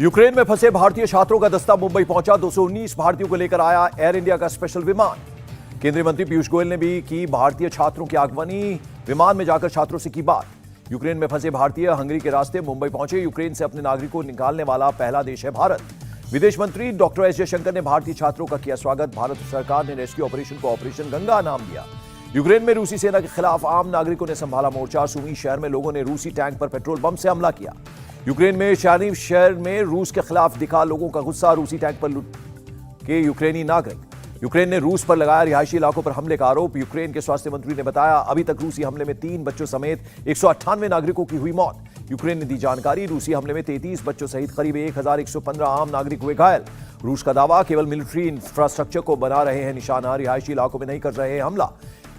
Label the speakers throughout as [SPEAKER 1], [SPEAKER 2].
[SPEAKER 1] Ukraine में फंसे भारतीय छात्रों का दस्ता मुंबई पहुंचा। 219 भारतीयों को लेकर आया एयर इंडिया का स्पेशल विमान। केंद्रीय मंत्री पीयूष गोयल ने भी की भारतीय छात्रों की आगवानी, विमान में जाकर छात्रों से की बात। यूक्रेन में फंसे भारतीय हंगरी के रास्ते मुंबई पहुंचे। यूक्रेन से अपने नागरिकों को निकालने वाला पहला देश है भारत। विदेश मंत्री डॉक्टर एस जयशंकर ने भारतीय छात्रों का किया स्वागत। भारत सरकार ने रेस्क्यू ऑपरेशन को ऑपरेशन गंगा नाम दिया। यूक्रेन में रूसी सेना के खिलाफ आम नागरिकों ने संभाला मोर्चा। सुमी शहर में लोगों ने रूसी टैंक पर पेट्रोल बम से हमला किया। यूक्रेन में शारीफ शहर में रूस के खिलाफ दिखा लोगों का गुस्सा। रूसी टैंक पर लूट के यूक्रेनी नागरिक। यूक्रेन ने रूस पर लगाया रिहायशी इलाकों पर हमले का आरोप। यूक्रेन के स्वास्थ्य मंत्री ने बताया अभी तक रूसी हमले में 3 बच्चों समेत 198 नागरिकों की हुई मौत। यूक्रेन ने दी जानकारी रूसी हमले में 33 बच्चों सहित करीब 1115 आम नागरिक हुए घायल। रूस का दावा केवल मिलिट्री इंफ्रास्ट्रक्चर को बना रहे हैं निशाना, रिहायशी इलाकों में नहीं कर रहे हैं हमला।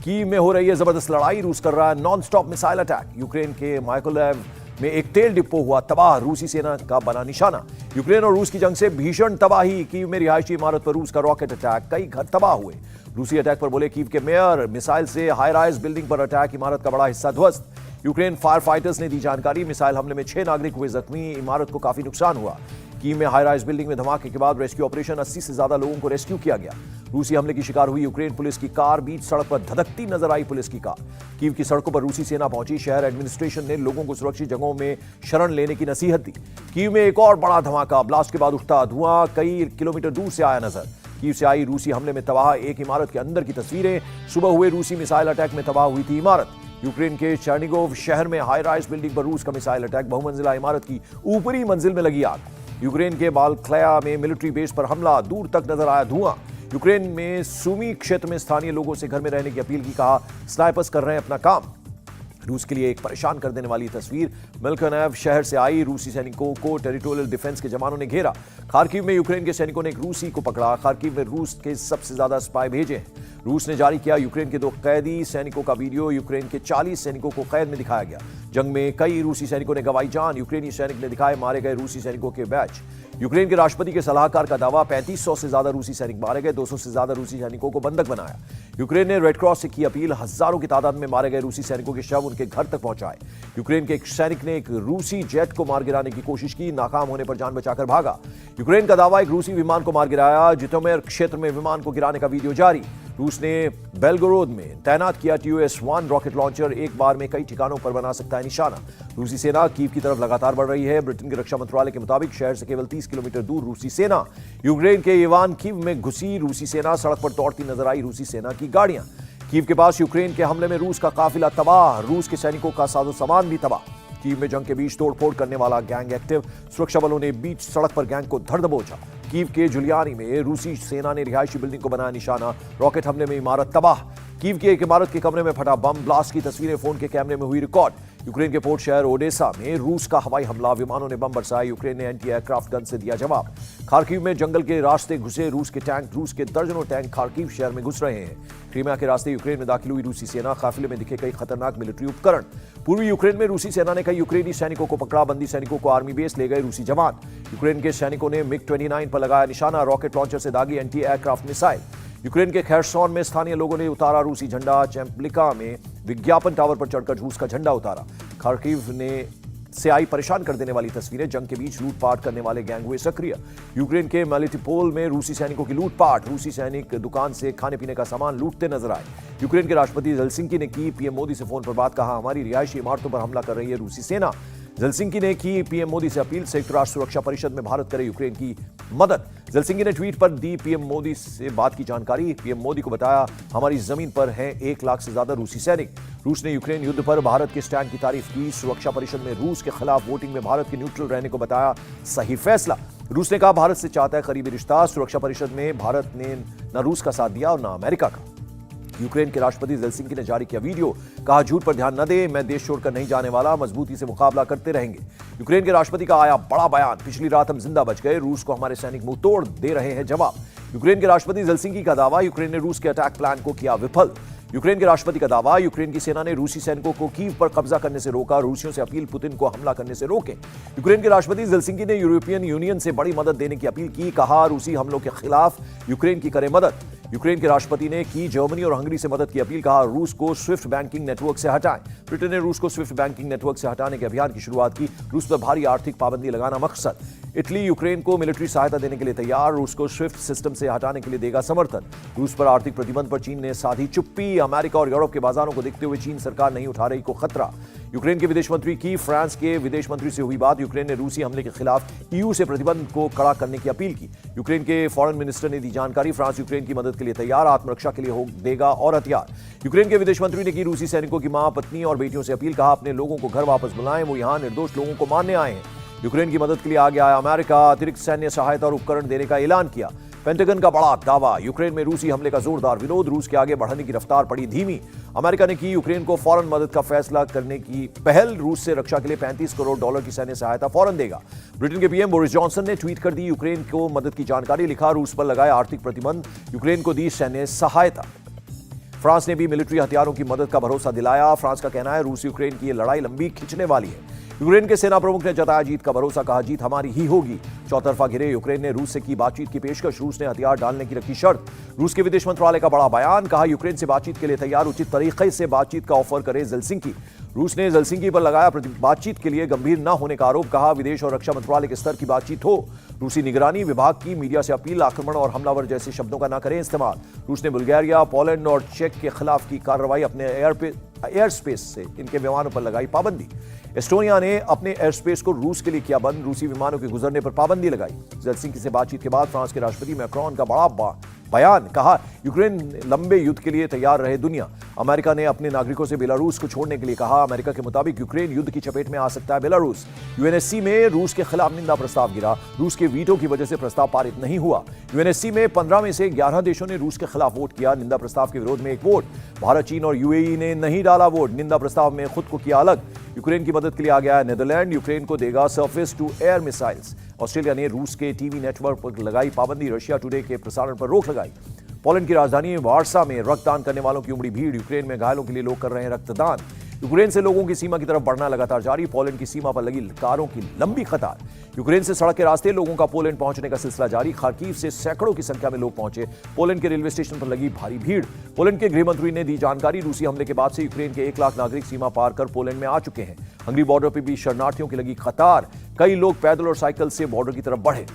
[SPEAKER 1] कीव में हो रही है जबरदस्त लड़ाई। रूस कर रहा है non stop missile attack. Ukraine के माइकोलेव में एक तेल डिपो हुआ तबाह, रूसी सेना का बना निशाना। यूक्रेन और रूस की जंग से भीषण तबाही। कीव में रिहायशी इमारत पर रूस का रॉकेट अटैक, कई घर तबाह हुए। रूसी अटैक पर बोले कीव के मेयर, मिसाइल से हाई राइज बिल्डिंग पर अटैक, इमारत का बड़ा हिस्सा ध्वस्त। यूक्रेन फायर फाइटर्स ने दी जानकारी मिसाइल हमले में 6 नागरिक हुए जख्मी, इमारत को काफी नुकसान हुआ। कीव में हाई राइज बिल्डिंग में धमाके के बाद रेस्क्यू ऑपरेशन, 80 से ज्यादा लोगों को रेस्क्यू किया गया। रूसी हमले की शिकार हुई यूक्रेन पुलिस की कार, बीच सड़क पर धधकती नजर आई पुलिस की कार। कीव की सड़कों पर रूसी सेना पहुंची। शहर एडमिनिस्ट्रेशन ने लोगों को सुरक्षित जगहों में शरण लेने की नसीहत दी। कीव में एक और बड़ा धमाका, ब्लास्ट के बाद उठता धुआं कई किलोमीटर दूर से आया नजर। कीव से आई रूसी हमले में तबाह एक इमारत के अंदर की तस्वीरें। सुबह हुए रूसी मिसाइल अटैक में तबाह हुई थी इमारत। यूक्रेन के चर्निगोव शहर में हाई राइज बिल्डिंग पर रूस का मिसाइल अटैक, बहुमंजिला इमारत की ऊपरी मंजिल में लगी आग। यूक्रेन के बालक्लया में मिलिट्री बेस पर हमला, दूर तक नजर आया धुआं। यूक्रेन में सुमी क्षेत्र में स्थानीय लोगों से घर में रहने की अपील की, कहा स्नाइपर्स कर रहे हैं अपना काम। रूस के लिए एक परेशान कर देने वाली तस्वीर, मिल्कोनेव शहर से आई। रूसी सैनिकों को टेरिटोरियल डिफेंस के जवानों ने घेरा। खार्किव में यूक्रेन के सैनिकों ने एक रूसी को पकड़ा। खार्किव में रूस के सबसे ज्यादा स्पाई भेजे हैं। रूस ने जारी किया यूक्रेन के 2 कैदी सैनिकों का वीडियो। यूक्रेन के 40 सैनिकों को कैद में दिखाया गया। जंग में कई रूसी सैनिकों ने गंवाई जान। यूक्रेनी सैनिक ने दिखाए मारे गए रूसी सैनिकों के बैच। यूक्रेन के राष्ट्रपति के सलाहकार का दावा, 3500 से ज्यादा रूसी सैनिक मारे गए, 200 से ज्यादा रूसी सैनिकों को बंधक बनाया। यूक्रेन ने रेड क्रॉस से की अपील, हजारों की तादाद में मारे गए रूसी सैनिकों के शव उनके घर तक पहुंचाए। यूक्रेन के एक सैनिक ने एक रूसी जेट को मार गिराने की कोशिश की, नाकाम होने पर जान बचाकर भागा। यूक्रेन का दावा, एक रूसी विमान को मार गिराया। जितोमेर क्षेत्र में विमान को गिराने का वीडियो जारी। रूस ने बेलगोरोद में तैनात किया TUS-1 रॉकेट लॉन्चर, एक बार में कई ठिकानों पर बना सकता है निशाना। रूसी सेना कीव की तरफ लगातार बढ़ रही है। ब्रिटेन के रक्षा मंत्रालय के मुताबिक शहर से केवल 30 किलोमीटर दूर रूसी सेना। यूक्रेन के इवान कीव में घुसी रूसी सेना, सड़क पर दौड़ती नजर आई रूसी सेना की गाड़ियां। कीव के पास यूक्रेन के हमले में रूस का काफिला तबाह, रूस के सैनिकों का साजो सामान भी तबाह। कीव में जंग के बीच तोड़फोड़ करने वाला गैंग एक्टिव, सुरक्षा बलों ने बीच सड़क पर गैंग को धर दबोचा। कीव के जुलियानी में रूसी सेना ने रिहायशी बिल्डिंग को बनाया निशाना, रॉकेट हमले में इमारत तबाह। कीव की एक इमारत के कमरे में फटा बम, ब्लास्ट की तस्वीरें फोन के कैमरे में हुई रिकॉर्ड। यूक्रेन के पोर्ट शहर ओडेसा में रूस का हवाई हमला, विमानों ने बम बरसाए। यूक्रेन ने एंटी एयरक्राफ्ट गन से दिया जवाब। खार्किव में जंगल के रास्ते घुसे रूस के टैंक, रूस के दर्जनों टैंक खार्किव शहर में घुस रहे हैं। क्रीमिया के रास्ते यूक्रेन में दाखिल हुई रूसी सेना, काफिले में दिखे कई खतरनाक मिलिट्री उपकरण। पूर्वी यूक्रेन में रूसी सेना ने कई यूक्रेनी सैनिकों को पकड़ा, बंदी सैनिकों को आर्मी बेस ले गए रूसी जवान। यूक्रेन के सैनिकों ने MiG-29 पर लगाया निशाना, रॉकेट लॉन्चर से दागी एंटी एयरक्राफ्ट मिसाइल। यूक्रेन के खैरसॉन में स्थानीय लोगों ने उतारा रूसी झंडा। चैम्पलिका में विज्ञापन टावर पर चढ़कर रूस का झंडा उतारा। खार्किव से आई परेशान कर देने वाली तस्वीरें, जंग के बीच लूटपाट करने वाले गैंग हुए सक्रिय। यूक्रेन के मेलिटोपोल में रूसी सैनिकों की लूटपाट, रूसी सैनिक दुकान से खाने पीने का सामान लूटते नजर आए। यूक्रेन के राष्ट्रपति जेलेंस्की ने की पीएम मोदी से फोन पर बात, कहा हमारी रिहायशी इमारतों पर हमला कर रही है रूसी सेना। जेलेंस्की ने की पीएम मोदी से अपील, संयुक्त राष्ट्र सुरक्षा परिषद में भारत करे यूक्रेन की मदद। जेलेंस्की ने ट्वीट पर दी पीएम मोदी से बात की जानकारी। पीएम मोदी को बताया हमारी जमीन पर हैं 1 लाख से ज्यादा रूसी सैनिक। रूस ने यूक्रेन युद्ध पर भारत के स्टैंड की तारीफ की। सुरक्षा परिषद में रूस के खिलाफ वोटिंग में भारत के न्यूट्रल रहने को बताया सही फैसला। रूस ने कहा भारत से चाहता है करीबी रिश्ता। सुरक्षा परिषद में भारत ने न रूस का साथ दिया और न अमेरिका का। यूक्रेन के राष्ट्रपति जेलेंस्की ने जारी किया वीडियो, कहा झूठ पर ध्यान न दे, मैं देश छोड़कर नहीं जाने वाला, मजबूती से मुकाबला करते रहेंगे। यूक्रेन के राष्ट्रपति का आया बड़ा बयान, पिछली रात हम जिंदा बच गए, रूस को हमारे सैनिक मुंह तोड़ दे रहे हैं जवाब। यूक्रेन के राष्ट्रपति जेलेंस्की का दावा, यूक्रेन ने रूस के अटैक प्लान को किया विफल। यूक्रेन के राष्ट्रपति का दावा, यूक्रेन की सेना ने रूसी सैनिकों को कीव पर कब्जा करने से रोका। रूसियों से अपील, पुतिन को हमला करने से रोकें। यूक्रेन के राष्ट्रपति जेलेंस्की ने यूरोपियन यूनियन से बड़ी मदद देने की अपील की, कहा रूसी हमलों के खिलाफ यूक्रेन की करे मदद। यूक्रेन के राष्ट्रपति ने की जर्मनी और हंगरी से मदद की अपील, कहा रूस को स्विफ्ट बैंकिंग नेटवर्क से हटाएं। ब्रिटेन ने रूस को स्विफ्ट बैंकिंग नेटवर्क से हटाने के अभियान की शुरुआत की। रूस पर भारी आर्थिक पाबंदी लगाना मकसद। इटली यूक्रेन को मिलिट्री सहायता देने के लिए तैयार, रूस को स्विफ्ट सिस्टम से हटाने के लिए देगा समर्थन। रूस पर आर्थिक प्रतिबंध पर चीन ने साधी चुप्पी, अमेरिका और यूरोप के बाजारों को देखते हुए चीन सरकार नहीं उठा रही को खतरा। यूक्रेन के विदेश मंत्री की फ्रांस के विदेश मंत्री से हुई बात, यूक्रेन ने रूसी हमले के खिलाफ ईयू से प्रतिबंध को कड़ा करने की अपील की। यूक्रेन के फॉरेन मिनिस्टर ने दी जानकारी, फ्रांस यूक्रेन की मदद के लिए तैयार, आत्मरक्षा के लिए हो देगा और हथियार। यूक्रेन के विदेश मंत्री ने की रूसी सैनिकों की मां, पत्नी और बेटियों से अपील, कहा अपने लोगों को घर वापस बुलाएं, वो यहां निर्दोष लोगों को मारने आए हैं। यूक्रेन की मदद के लिए आगे आया अमेरिका, अतिरिक्त सैन्य सहायता और उपकरण देने का ऐलान किया। पेंटागन का बड़ा दावा, यूक्रेन में रूसी हमले का जोरदार विरोध, रूस के आगे बढ़ने की रफ्तार पड़ी धीमी। अमेरिका ने की यूक्रेन को फौरन मदद का फैसला करने की पहल, रूस से रक्षा के लिए $35 करोड़ की सैन्य सहायता फौरन देगा। ब्रिटेन के पीएम बोरिस जॉनसन ने ट्वीट कर दी यूक्रेन को मदद की जानकारी, लिखा रूस पर लगाए आर्थिक प्रतिबंध, यूक्रेन को दी सैन्य सहायता। फ्रांस ने भी मिलिट्री हथियारों की मदद का भरोसा दिलाया। फ्रांस का कहना है रूस यूक्रेन की ये लड़ाई लंबी खिंचने वाली है। यूक्रेन के सेना प्रमुख ने जताया जीत का भरोसा, कहा जीत हमारी ही होगी। चौतरफा घिरे यूक्रेन ने रूस से की बातचीत की पेशकश, रूस ने हथियार डालने की रखी शर्त। रूस के विदेश मंत्रालय का बड़ा बयान, कहा यूक्रेन से बातचीत के लिए तैयार, उचित तरीके से बातचीत का ऑफर करे जेलसिंकी। रूस ने जेलसिंकी पर लगाया बातचीत के लिए गंभीर न होने का आरोप, कहा विदेश और रक्षा मंत्रालय के स्तर की बातचीत हो। रूसी निगरानी विभाग की मीडिया से अपील, आक्रमण और हमलावर जैसे शब्दों का न करें इस्तेमाल। रूस ने बुल्गारिया, पोलैंड और चेक के खिलाफ की कार्रवाई, अपने एयर स्पेस से इनके विमानों पर लगाई पाबंदी। एस्टोनिया ने अपने एयर स्पेस को रूस के लिए किया बंद, रूसी विमानों के गुजरने पर पाबंदी लगाई। जेलसिंकी से बातचीत के बाद फ्रांस के राष्ट्रपति मैक्रोन का बड़ा बयान, कहा यूक्रेन लंबे युद्ध के लिए तैयार रहे दुनिया। अमेरिका ने अपने नागरिकों से बेलारूस को छोड़ने के लिए कहा, अमेरिका के मुताबिक यूक्रेन युद्ध की चपेट में आ सकता है बेलारूस। यूएनएससी में रूस के खिलाफ निंदा प्रस्ताव गिरा, रूस के वीटो की वजह से प्रस्ताव पारित नहीं हुआ। यूएनएससी में 15 में से 11 देशों ने रूस के खिलाफ वोट किया, निंदा प्रस्ताव के विरोध में एक वोट। भारत, चीन और यूएई ने नहीं डाला वोट, निंदा प्रस्ताव में खुद को किया अलग। यूक्रेन की मदद के लिए आ गया नीदरलैंड, यूक्रेन को देगा surface to air missiles. Australia ने रूस के टीवी नेटवर्क पर लगाई पाबंदी, रशिया टुडे के प्रसारण पर रोक लगाई। पोलैंड की राजधानी वार्सा में रक्तदान करने वालों की उमड़ी भीड़, यूक्रेन में घायलों के लिए लोग कर रहे हैं रक्तदान। यूक्रेन से लोगों की सीमा की तरफ बढ़ना लगातार जारी, पोलैंड की सीमा पर लगी कारों की लंबी कतार। यूक्रेन से सड़क के रास्ते लोगों का पोलैंड पहुंचने का सिलसिला जारी, खार्किव से सैकड़ों की संख्या में लोग पहुंचे। पोलैंड के रेलवे स्टेशन पर लगी भारी भीड़। पोलैंड के गृह मंत्री ने दी जानकारी, रूसी हमले के बाद से यूक्रेन के 1 लाख नागरिक सीमा पार कर पोलैंड में आ चुके हैं। हंगरी बॉर्डर पर भी शरणार्थियों की लगी कतार, कई लोग पैदल और साइकिल से बॉर्डर की तरफ बढ़े।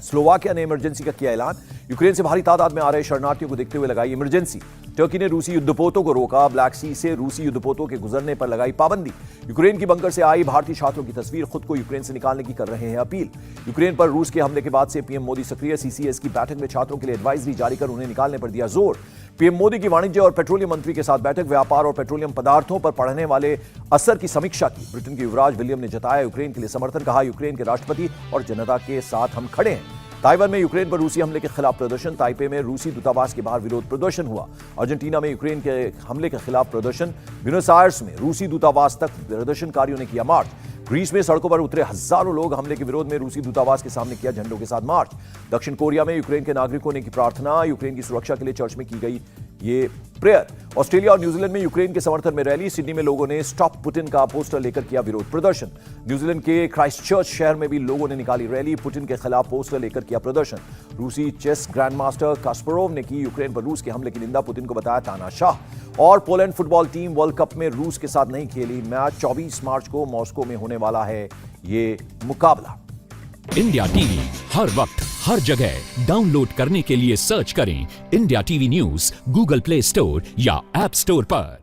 [SPEAKER 1] स्लोवाकिया ने इमरजेंसी का किया ऐलान, यूक्रेन से भारी तादाद में आ रहे शरणार्थियों को देखते हुए लगाई इमरजेंसी। टर्की ने रूसी युद्धपोतों को रोका, ब्लैक सी से रूसी युद्धपोतों के गुजरने पर लगाई पाबंदी। यूक्रेन की बंकर से आई भारतीय छात्रों की तस्वीर, खुद को यूक्रेन से निकालने की कर रहे हैं अपील। यूक्रेन पर रूस के हमले के बाद से पीएम मोदी सक्रिय, सीसीएस की बैठक में छात्रों के लिए एडवाइजरी जारी कर उन्हें निकालने पर दिया जोर। पीएम मोदी की वाणिज्य और पेट्रोलियम मंत्री के साथ बैठक, व्यापार और पेट्रोलियम पदार्थों पर पड़ने वाले असर की समीक्षा की। ब्रिटेन के युवराज विलियम ने जताया यूक्रेन के लिए समर्थन, कहा यूक्रेन के राष्ट्रपति और जनता के साथ हम खड़े हैं। ताइवान में यूक्रेन पर रूसी हमले के खिलाफ प्रदर्शन, ताइपे में रूसी दूतावास के बाहर विरोध प्रदर्शन हुआ। अर्जेंटीना में यूक्रेन के हमले के खिलाफ प्रदर्शन, ब्यूनस आयर्स में रूसी दूतावास तक प्रदर्शनकारियों ने किया मार्च। ग्रीस में सड़कों पर उतरे हजारों लोग, हमले के विरोध में रूसी दूतावास के सामने किया झंडों के साथ मार्च। दक्षिण कोरिया में यूक्रेन के नागरिकों ने की प्रार्थना, यूक्रेन की सुरक्षा के लिए चर्च में की गई ये प्रेयर। ऑस्ट्रेलिया और न्यूजीलैंड में यूक्रेन के समर्थन में रैली, सिडनी में लोगों ने स्टॉप पुतिन का पोस्टर लेकर किया विरोध प्रदर्शन। न्यूजीलैंड के क्राइस्टचर्च शहर में भी लोगों ने निकाली रैली, पुतिन के खिलाफ पोस्टर लेकर किया प्रदर्शन। रूसी चेस ग्रैंडमास्टर कास्परोव ने की यूक्रेन पर रूस के हमले की निंदा, पुतिन को बताया तानाशाह। और Poland football team world cup में रूस के साथ नहीं खेली, मैच 24 मार्च को मॉस्को में होने वाला है ये मुकाबला।
[SPEAKER 2] इंडिया टीवी हर वक्त हर जगह डाउनलोड करने के लिए सर्च करें India TV news Google play store या ऐप स्टोर पर।